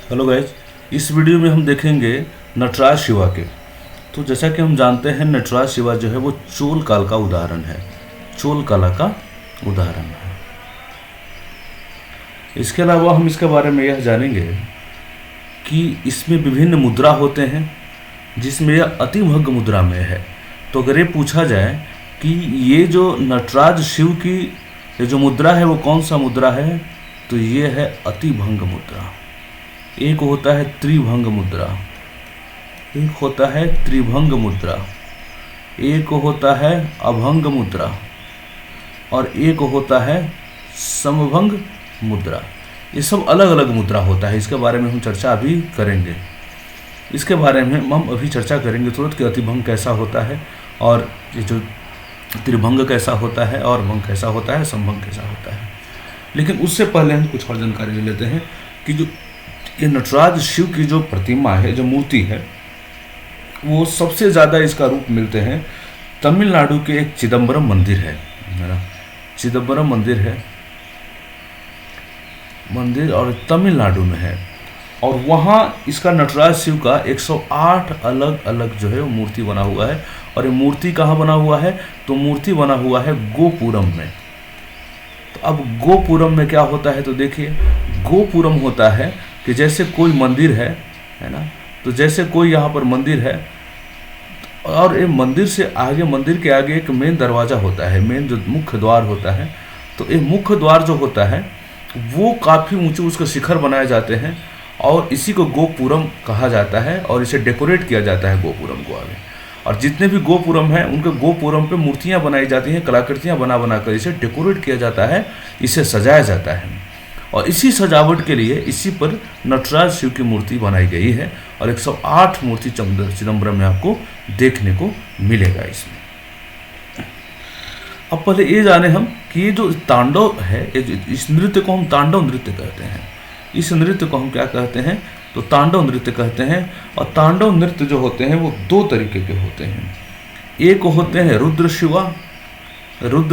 Hello guys, इस video में हम देखेंगे नटराज शिवा के। तो जैसा कि हम जानते हैं नटराज शिवा जो है वो चोल काल का उदाहरण है, चोल कला का उदाहरण है। इसके अलावा हम इसके बारे में यह जानेंगे कि इसमें विभिन्न मुद्रा होते हैं जिसमें यह अतिभंग मुद्रा में है। तो अगर ये पूछा जाए कि ये जो नटराज शिव की ये जो मुद्रा है वो कौन सा मुद्रा है, तो ये है अतिभंग मुद्रा। एक होता है त्रिभंग मुद्रा, एक होता है त्रिभंग मुद्रा, एक होता है अभंग मुद्रा और एक होता है समभंग मुद्रा। ये सब अलग अलग मुद्रा होता है। इसके बारे में हम चर्चा अभी करेंगे। इसके बारे में हम अभी चर्चा करेंगे तुरंत कि अतिभंग कैसा होता है और ये जो त्रिभंग कैसा होता है और भंग कैसा होता है, समभंग कैसा होता है। लेकिन उससे पहले हम कुछ और जानकारी ले लेते हैं कि जो ये नटराज शिव की जो प्रतिमा है, जो मूर्ति है, वो सबसे ज़्यादा इसका रूप मिलते हैं तमिलनाडु के एक चिदम्बरम मंदिर है ना। चिदम्बरम मंदिर है, मंदिर और तमिलनाडु में है। और वहाँ इसका नटराज शिव का 108 अलग अलग जो है वो मूर्ति बना हुआ है। और ये मूर्ति कहाँ बना हुआ है, तो मूर्ति बना हुआ है गोपुरम में। तो अब गोपुरम में क्या होता है, तो देखिए गोपुरम होता है कि जैसे कोई मंदिर है ना, तो जैसे कोई यहाँ पर मंदिर है और ये मंदिर से आगे, मंदिर के आगे एक मेन दरवाज़ा होता है, मेन जो मुख्य द्वार होता है। तो ये मुख्य द्वार जो होता है वो काफ़ी ऊंचे उसके शिखर बनाए जाते हैं और इसी को गोपुरम कहा जाता है और इसे डेकोरेट किया जाता है गोपुरम को आगे। और जितने भी गोपुरम हैं उनके गोपुरम पे मूर्तियाँ बनाई जाती हैं, कलाकृतियाँ बना बना कर इसे डेकोरेट किया जाता है, इसे सजाया जाता है। और इसी सजावट के लिए इसी पर नटराज शिव की मूर्ति बनाई गई है और 108 मूर्ति चिदम्बरम में आपको देखने को मिलेगा इसमें। अब पहले ये जाने हम कि ये जो तांडव है, इस नृत्य को हम तांडव नृत्य कहते हैं। इस नृत्य को हम क्या कहते हैं, तो तांडव नृत्य कहते हैं। और तांडव नृत्य जो होते हैं वो दो तरीके के होते हैं। एक होते हैं रुद्र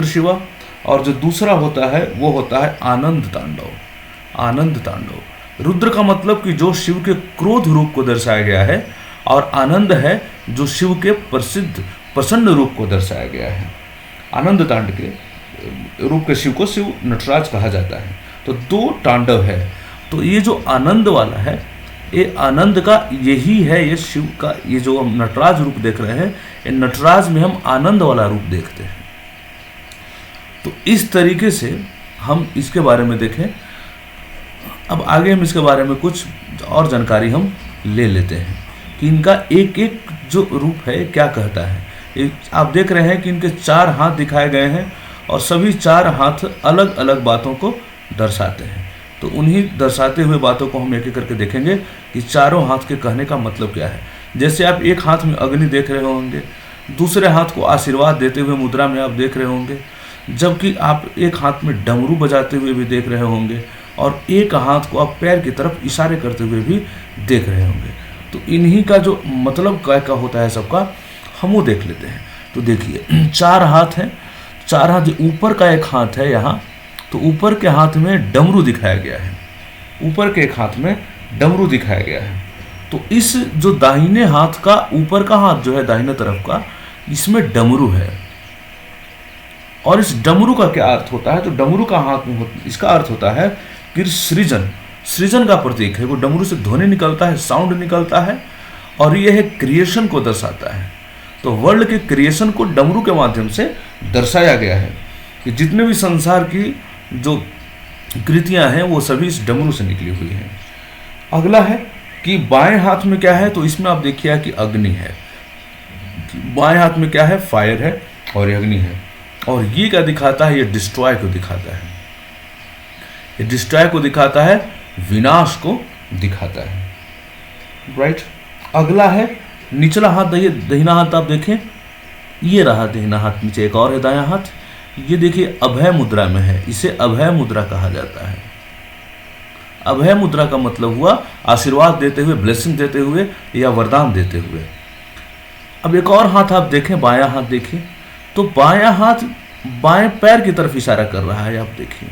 शिवा और जो दूसरा होता है वो होता है आनंद तांडव। आनंद तांडव, रुद्र का मतलब कि जो शिव के क्रोध रूप को दर्शाया गया है और आनंद है जो शिव के प्रसिद्ध प्रसन्न रूप को दर्शाया गया है। आनंद तांड के रूप के शिव को शिव नटराज कहा जाता है। तो दो तांडव है। तो ये जो आनंद वाला है, ये आनंद का यही है, ये शिव का ये जो हम नटराज रूप देख रहे हैं, ये नटराज में हम आनंद वाला रूप देखते हैं। तो इस तरीके से हम इसके बारे में देखें। अब आगे हम इसके बारे में कुछ और जानकारी हम ले लेते हैं कि इनका एक एक जो रूप है क्या कहता है। आप देख रहे हैं कि इनके 4 हाथ दिखाए गए हैं और सभी 4 हाथ अलग अलग बातों को दर्शाते हैं। तो उन्हीं दर्शाते हुए बातों को हम एक एक करके देखेंगे कि चारों हाथ के कहने का मतलब क्या है। जैसे आप एक हाथ में अग्नि देख रहे होंगे, दूसरे हाथ को आशीर्वाद देते हुए मुद्रा में आप देख रहे होंगे, जबकि आप एक हाथ में डमरू बजाते हुए भी देख रहे होंगे और एक हाथ को आप पैर की तरफ इशारे करते हुए भी देख रहे होंगे। तो इन्हीं का जो मतलब क्या होता है सबका, हम वो देख लेते हैं। तो देखिए 4 हाथ हैं, 4 हाथ। ऊपर का एक हाथ है यहाँ, तो ऊपर के हाथ में डमरू दिखाया गया है, ऊपर के एक हाथ में डमरू दिखाया गया है। तो इस जो दाहिने हाथ का ऊपर का हाथ जो है दाहिने तरफ का, इसमें डमरू है। और इस डमरू का क्या अर्थ होता है, तो डमरू का हाथ में इसका अर्थ होता है कि सृजन का प्रतीक है। वो डमरू से ध्वनि निकलता है, साउंड निकलता है और यह है क्रिएशन को दर्शाता है। तो वर्ल्ड के क्रिएशन को डमरू के माध्यम से दर्शाया गया है कि जितने भी संसार की जो कृतियां हैं वो सभी इस डमरू से निकली हुई हैं। अगला है कि बाएं हाथ में क्या है, तो इसमें आप देखिए कि अग्नि है। बाएं हाथ में क्या है, फायर है और ये अग्नि है। और ये क्या दिखाता है, ये डिस्ट्रॉय को दिखाता है। ये डिस्ट्रॉय को दिखाता है, विनाश को दिखाता है, राइट। अगला है निचला हाथ, दाहिना हाथ आप देखें, ये रहा दाहिना हाथ। नीचे एक और है दायां हाथ, ये देखिए अभय मुद्रा में है। इसे अभय मुद्रा कहा जाता है। अभय मुद्रा का मतलब हुआ आशीर्वाद देते हुए, ब्लेसिंग देते हुए या वरदान देते हुए। अब एक और हाथ आप देखें, बायां हाथ देखिए, तो बायां हाथ बाएं पैर की तरफ इशारा कर रहा है। आप देखिए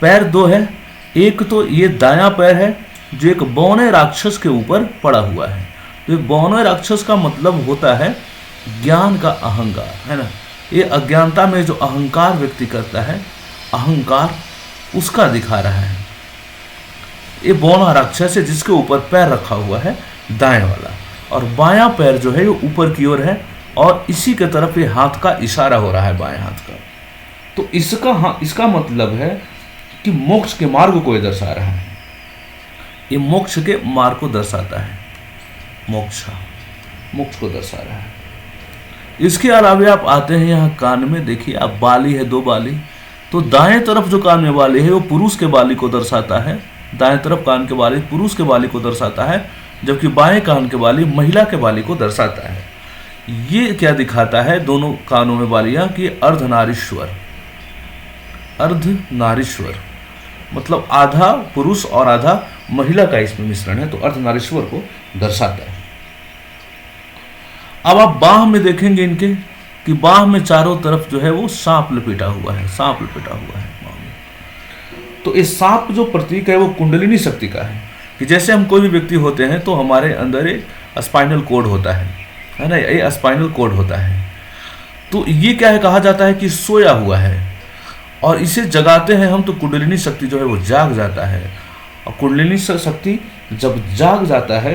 पैर 2 है, एक तो ये दायां पैर है जो एक बौने राक्षस के ऊपर पड़ा हुआ है। तो एक बौने राक्षस का मतलब होता है ज्ञान का अहंकार, है ना। ये अज्ञानता में जो अहंकार व्यक्ति करता है, अहंकार उसका दिखा रहा है। ये बौना राक्षस है जिसके ऊपर पैर रखा हुआ है दाएं वाला, और बायां पैर जो है ये ऊपर की ओर है, और इसी के तरफ ये हाथ का इशारा हो रहा है, बाएं हाथ का। तो इसका मतलब है कि मोक्ष के मार्ग को ये दर्शा रहा है। ये मोक्ष के मार्ग को दर्शाता है, मोक्ष को दर्शा रहा है। इसके अलावा आप आते हैं यहाँ कान में, देखिए आप बाली है, 2 बाली। तो दाएं तरफ जो कान में बाली है वो पुरुष के बाली को दर्शाता है, दाएं तरफ कान के बाली पुरुष के बाली को दर्शाता है, जबकि बाएं कान के बाली महिला के बाली को दर्शाता है। ये क्या दिखाता है, दोनों कानों में बालियां, कि अर्धनारीश्वर मतलब आधा पुरुष और आधा महिला का इसमें मिश्रण है, तो अर्धनारीश्वर को दर्शाता है। अब आप बाह में देखेंगे इनके कि बाह में चारों तरफ जो है वो सांप लपेटा हुआ है, बाह में। तो इस सांप जो प्रतीक है वो कुंडलिनी शक्ति का है, कि जैसे हम कोई भी व्यक्ति होते हैं तो हमारे अंदर एक स्पाइनल कोड होता है ना, ये स्पाइनल कोड होता है। तो ये क्या है, कहा जाता है कि सोया हुआ है, और इसे जगाते हैं हम तो कुंडलिनी शक्ति जो है वो जाग जाता है। और कुंडलिनी शक्ति जब जाग जाता है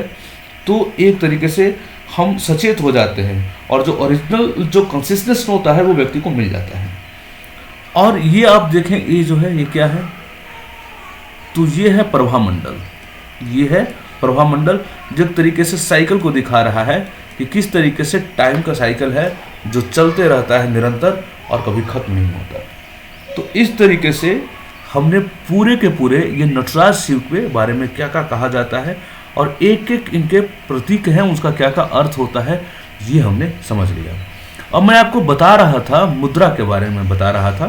तो एक तरीके से हम सचेत हो जाते हैं, और जो ओरिजिनल जो कॉन्शियसनेस होता है वो व्यक्ति को मिल जाता है। और ये आप देखें, ये जो है ये क्या है, तो ये है प्रभामंडल। ये है प्रभामंडल जो एक तरीके से साइकिल को दिखा रहा है कि किस तरीके से टाइम का साइकिल है जो चलते रहता है निरंतर और कभी खत्म नहीं होता। तो इस तरीके से हमने पूरे के पूरे ये नटराज शिव के बारे में क्या क्या कहा जाता है और एक एक इनके प्रतीक हैं उसका क्या क्या अर्थ होता है ये हमने समझ लिया। अब मैं आपको बता रहा था मुद्रा के बारे में, बता रहा था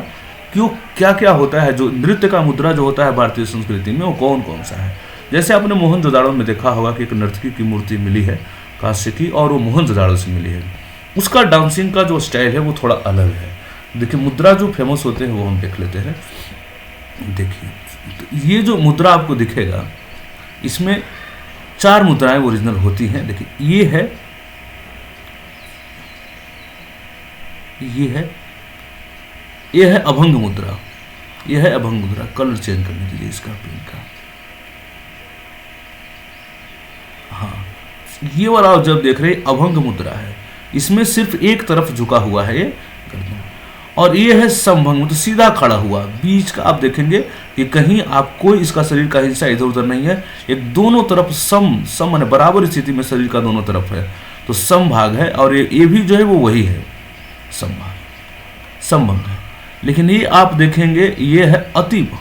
कि वो क्या क्या होता है। जो नृत्य का मुद्रा जो होता है भारतीय संस्कृति में वो कौन कौन सा है। जैसे आपने मोहनजोदाड़ो में देखा होगा कि एक नर्तकी की मूर्ति मिली है कांस्य की और वो मोहनजोदाड़ो से मिली है। उसका डांसिंग का जो स्टाइल है वो थोड़ा अलग है। देखिए मुद्रा जो फेमस होते हैं वो हम देख लेते हैं। देखिए तो ये जो मुद्रा आपको दिखेगा इसमें 4 मुद्राएं ओरिजिनल होती हैं। देखिए ये है अभंग मुद्रा, ये है अभंग मुद्रा। कलर चेंज करने दीजिए इसका पिंक का। हाँ ये वाला जब देख रहे अभंग मुद्रा है, इसमें सिर्फ एक तरफ झुका हुआ है ये गर्दन, और ये है समभंग तो सीधा खड़ा हुआ। बीच का आप देखेंगे कि कहीं आप कोई इसका शरीर का हिस्सा इधर उधर नहीं है, एक दोनों तरफ सम माने बराबर स्थिति में शरीर का दोनों तरफ है तो सम भाग है। और ये भी जो है वो वही है समभंग है। लेकिन ये आप देखेंगे ये है अतिभंग।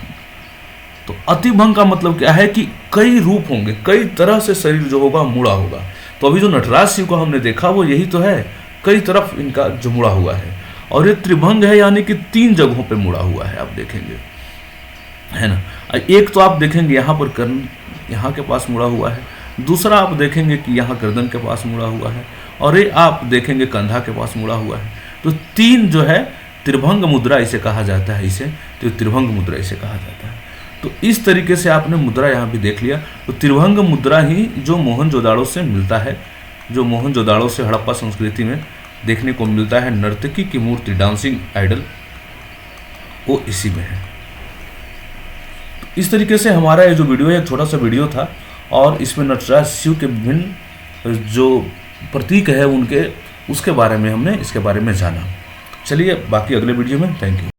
तो अतिभंग का मतलब क्या है कि कई रूप होंगे, कई तरह से शरीर जो होगा मुड़ा होगा। तो अभी जो नटराज शिव को हमने देखा वो यही तो है, कई तरफ इनका जो मुड़ा हुआ है। और ये त्रिभंग है यानी कि 3 जगहों पे मुड़ा हुआ है, आप देखेंगे है ना। एक तो आप देखेंगे यहाँ पर कर्ण यहाँ के पास मुड़ा हुआ है, दूसरा आप देखेंगे कि यहाँ गर्दन के पास मुड़ा हुआ है, और ये आप देखेंगे कंधा के पास मुड़ा हुआ है। तो 3 जो है त्रिभंग मुद्रा इसे कहा जाता है, इसे तो त्रिभंग मुद्रा इसे कहा जाता है। तो इस तरीके से आपने मुद्रा यहाँ भी देख लिया। तो त्रिभंग मुद्रा ही जो मोहनजोदाड़ो से मिलता है, जो मोहनजोदाड़ो से हड़प्पा संस्कृति में देखने को मिलता है नर्तकी की मूर्ति, डांसिंग आइडल, वो इसी में है। तो इस तरीके से हमारा ये जो वीडियो है एक छोटा सा वीडियो था, और इसमें नटराज शिव के विभिन्न जो प्रतीक है उनके उसके बारे में हमने इसके बारे में जाना। चलिए बाकी अगले वीडियो में, थैंक यू।